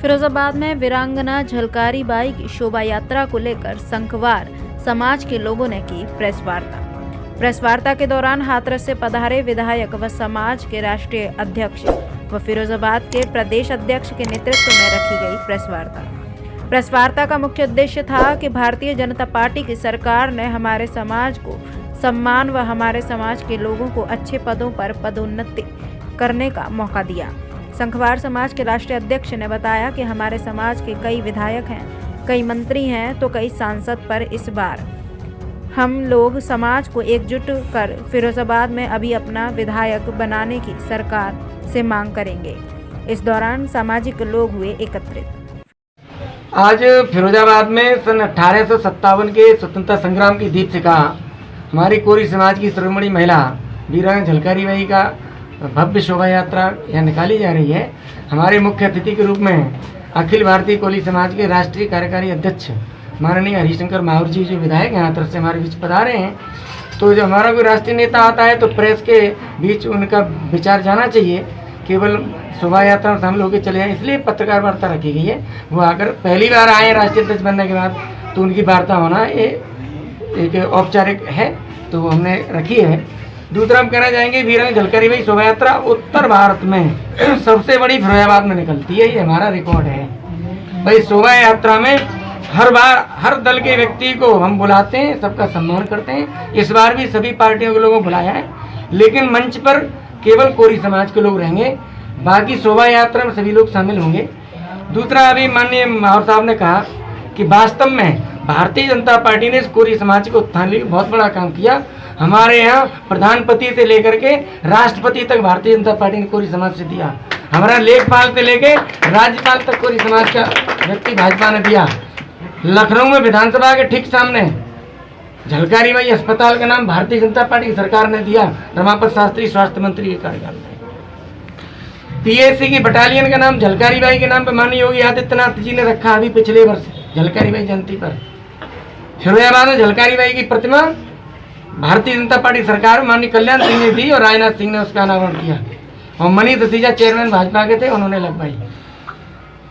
फिरोजाबाद में वीरांगना झलकारी बाई की शोभा यात्रा को लेकर संखवार समाज के लोगों ने की प्रेस वार्ता। प्रेस वार्ता के दौरान हाथरस से पधारे विधायक व समाज के राष्ट्रीय अध्यक्ष व फिरोजाबाद के प्रदेश अध्यक्ष के नेतृत्व में रखी गई प्रेस वार्ता का मुख्य उद्देश्य था कि भारतीय जनता पार्टी की सरकार ने हमारे समाज को सम्मान व हमारे समाज के लोगों को अच्छे पदों पर पदोन्नति करने का मौका दिया। संखवार समाज के राष्ट्रीय अध्यक्ष ने बताया कि हमारे समाज के कई विधायक हैं, कई मंत्री हैं तो कई सांसद, पर इस बार हम लोग समाज को एकजुट कर फिरोजाबाद में अभी अपना विधायक बनाने की सरकार से मांग करेंगे। इस दौरान सामाजिक लोग हुए एकत्रित। आज फिरोजाबाद में सन 1857 के स्वतंत्रता संग्राम की दीपशिखा हमारी कोरी समाज की शिरोमणि महिला वीरांगना झलकारी बाई का भव्य शोभा यात्रा यहाँ निकाली जा रही है। हमारे मुख्य अतिथि के रूप में अखिल भारतीय कोली समाज के राष्ट्रीय कार्यकारी अध्यक्ष माननीय हरिशंकर माहुर जी जो विधायक यहाँ तरफ से हमारे बीच पधारे हैं। तो जब हमारा कोई राष्ट्रीय नेता आता है तो प्रेस के बीच उनका विचार जाना चाहिए, केवल शोभा यात्रा में शामिल होकर चले जाएं, इसलिए पत्रकार वार्ता रखी गई है। वो आकर पहली बार आए राष्ट्रीय अध्यक्ष बनने के बाद तो उनकी वार्ता होना ये एक औपचारिक है, तो वो हमने रखी है। दूसरा हम कहना चाहेंगे वीरांगना झलकारी बाई शोभा यात्रा उत्तर भारत में सबसे बड़ी फिरोजाबाद में निकलती है, ये हमारा रिकॉर्ड है। भाई शोभा यात्रा में हर बार हर दल के व्यक्ति को हम बुलाते हैं, सबका सम्मान करते हैं। इस बार भी सभी पार्टियों के लोगों को बुलाया है, लेकिन मंच पर केवल कोरी समाज के लोग रहेंगे, बाकी शोभा यात्रा में सभी लोग शामिल होंगे। दूसरा, अभी माननीय माहौर साहब ने कहा कि वास्तव में भारतीय जनता पार्टी ने इस कोरी समाज को उत्थान लिए बहुत बड़ा काम किया। हमारे यहाँ प्रधानपति से लेकर के राष्ट्रपति तक भारतीय जनता पार्टी ने कोरी समाज से दिया। हमारा लेखपाल से लेकर राज्यपाल तक कोरी समाज का व्यक्ति भाजपा ने दिया। लखनऊ में विधानसभा के ठीक सामने झलकारी बाई अस्पताल का नाम भारतीय जनता पार्टी की सरकार ने दिया, रमापत शास्त्री स्वास्थ्य मंत्री के कार्यकाल में। पीएससी की बटालियन का नाम झलकारी बाई के नाम पर माननीय योगी आदित्यनाथ जी ने रखा अभी पिछले वर्ष झलकारी बाई जयंती पर। फिरोजाबाद में झलकारी बाई की प्रतिमा भारतीय जनता पार्टी सरकार माननीय कल्याण सिंह ने दी और राजनाथ सिंह ने उसका अनावरण किया, और मनीष दसीजा चेयरमैन भाजपा के थे, उन्होंने लगवाई।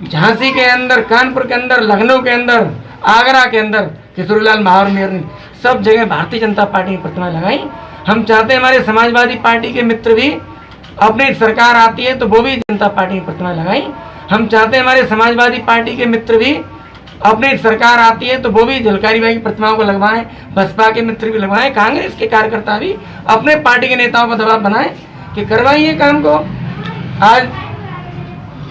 झांसी के अंदर, कानपुर के अंदर, लखनऊ के अंदर, आगरा के अंदर किशोरीलाल माहौर मेयर ने सब जगह भारतीय जनता पार्टी की प्रतिमा लगाई। हम चाहते हैं हमारे समाजवादी पार्टी के मित्र भी अपनी सरकार आती है तो वो भी जनता पार्टी की प्रतिमा लगाई। हम चाहते हैं हमारे समाजवादी पार्टी के मित्र भी अपनी सरकार आती है तो वो भी झलकारी बाई की प्रतिमाओं को लगवाएं, बसपा के मित्र भी लगवाएं, कांग्रेस के कार्यकर्ता भी अपने पार्टी के नेताओं पर दबाव बनाएं कि करवाइए काम को। आज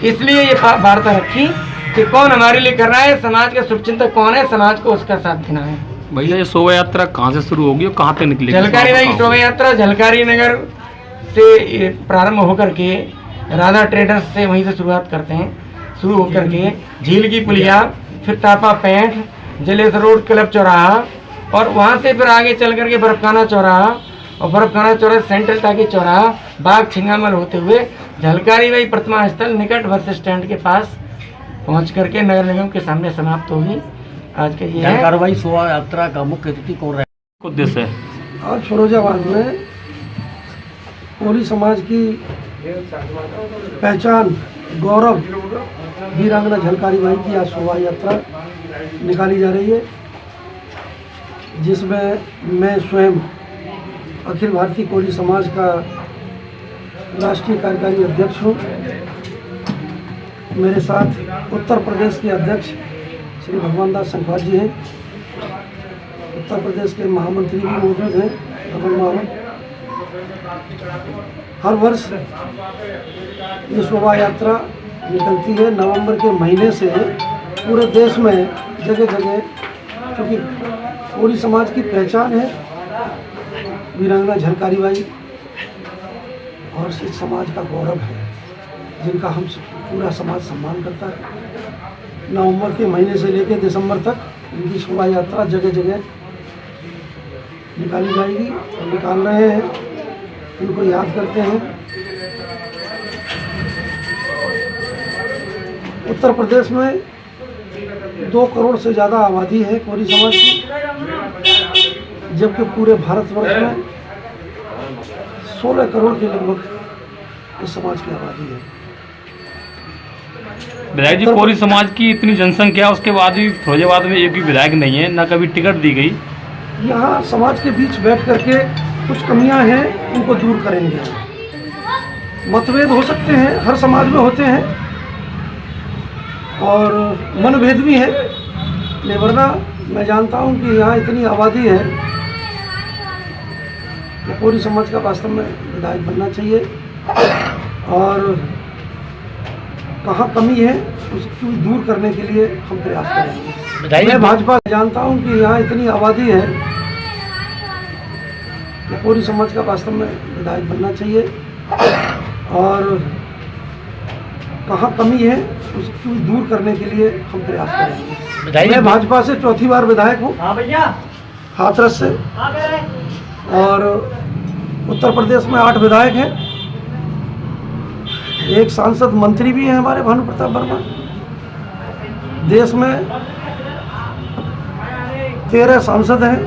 इसलिए ये वार्ता रखी कि कौन हमारे लिए कर रहा है, समाज का शुभचिंतक कौन है, समाज को उसका साथ देना है। भैया ये शोभा यात्रा कहाँ से शुरू होगी और कहाँ पे निकलेगी? झलकारी बाई की शोभा यात्रा झलकारी नगर से प्रारंभ होकर के राधा ट्रेडर्स से वहीं से शुरुआत करते हैं, शुरू होकर के झील की पुलिया, फिर टापा पेंट, जलेस रोड, क्लब चौराहा, और वहाँ से फिर आगे चल करके बर्फखाना चौराहा, और बर्फखाना चौराहा सेंट्रल टाकी चौराहा, बाग छिंगामल होते हुए झलकारी बाई प्रतिमा स्थल निकट बस स्टैंड के पास पहुँच करके नगर निगम के सामने समाप्त होगी। आज के ये झलकारी बाई शोभा यात्रा का मुख्य अतिथि कौन रहे? उद्देश्य है आज फिरोजाबाद में कोली समाज की पहचान, गौरव वीरांगना झलकारी बाई की आज शोभा यात्रा निकाली जा रही है, जिसमें मैं स्वयं अखिल भारतीय कोली समाज का राष्ट्रीय कार्यकारी अध्यक्ष हूँ। मेरे साथ उत्तर प्रदेश के अध्यक्ष श्री भगवान दास संखवार जी हैं, उत्तर प्रदेश के महामंत्री भी मौजूद हैं, रमन मावल। हर वर्ष ये शोभा यात्रा निकलती है। नवंबर के महीने से पूरे देश में जगह जगह, क्योंकि कोली समाज की पहचान है वीरांगना झलकारी बाई, और इस समाज का गौरव है जिनका हम पूरा समाज सम्मान करता है। नवंबर के महीने से लेकर दिसंबर तक इनकी शोभा यात्रा जगह जगह निकाली जाएगी और निकाल रहे हैं, इनको याद करते हैं। उत्तर प्रदेश में 2 करोड़ से ज़्यादा आबादी है कोरी समाज की, जबकि पूरे भारतवर्ष में 16 करोड़ के लगभग इस समाज की आबादी है। विधायक जी, कोरी समाज की इतनी जनसंख्या, उसके बाद भी फिरोजाबाद में एक भी विधायक नहीं है, ना कभी टिकट दी गई। यहाँ समाज के बीच बैठ करके कुछ कमियां हैं, उनको दूर करेंगे। मतभेद हो सकते हैं, हर समाज में होते हैं, और मनभेद भी है, लेकिन वरना मैं जानता हूँ कि यहाँ इतनी आबादी है कि पूरी समाज का वास्तव में विधायक बनना चाहिए, और कहाँ कमी है उसको दूर करने के लिए हम प्रयास करेंगे। मैं भाजपा जानता हूँ कि यहाँ इतनी आबादी है कि पूरी समाज का वास्तव में विधायक बनना चाहिए, और कहाँ कमी है उसको दूर करने के लिए हम प्रयास करेंगे। मैं भाजपा से चौथी बार विधायक हूँ, हाथरस से, और उत्तर प्रदेश में 8 विधायक हैं, एक सांसद मंत्री भी हैं हमारे भानु प्रताप वर्मा। देश में 13 सांसद हैं,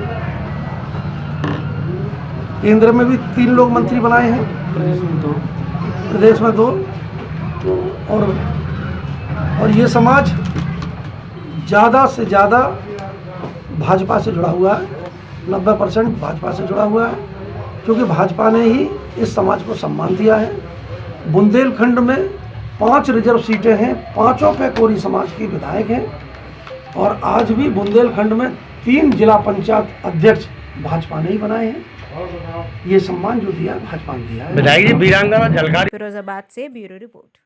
केंद्र में भी 3 लोग मंत्री बनाए हैं, प्रदेश में 2। और ये समाज ज़्यादा से ज़्यादा भाजपा से जुड़ा हुआ है, 90% भाजपा से जुड़ा हुआ है, क्योंकि भाजपा ने ही इस समाज को सम्मान दिया है। बुंदेलखंड में 5 रिजर्व सीटें हैं, 5 पे कोरी समाज के विधायक हैं, और आज भी बुंदेलखंड में 3 जिला पंचायत अध्यक्ष भाजपा ने ही बनाए हैं। ये सम्मान जो दिया भाजपा ने दिया है। विधायक जी, वीरांगना झलकारी फिरोजाबाद से ब्यूरो रिपोर्ट।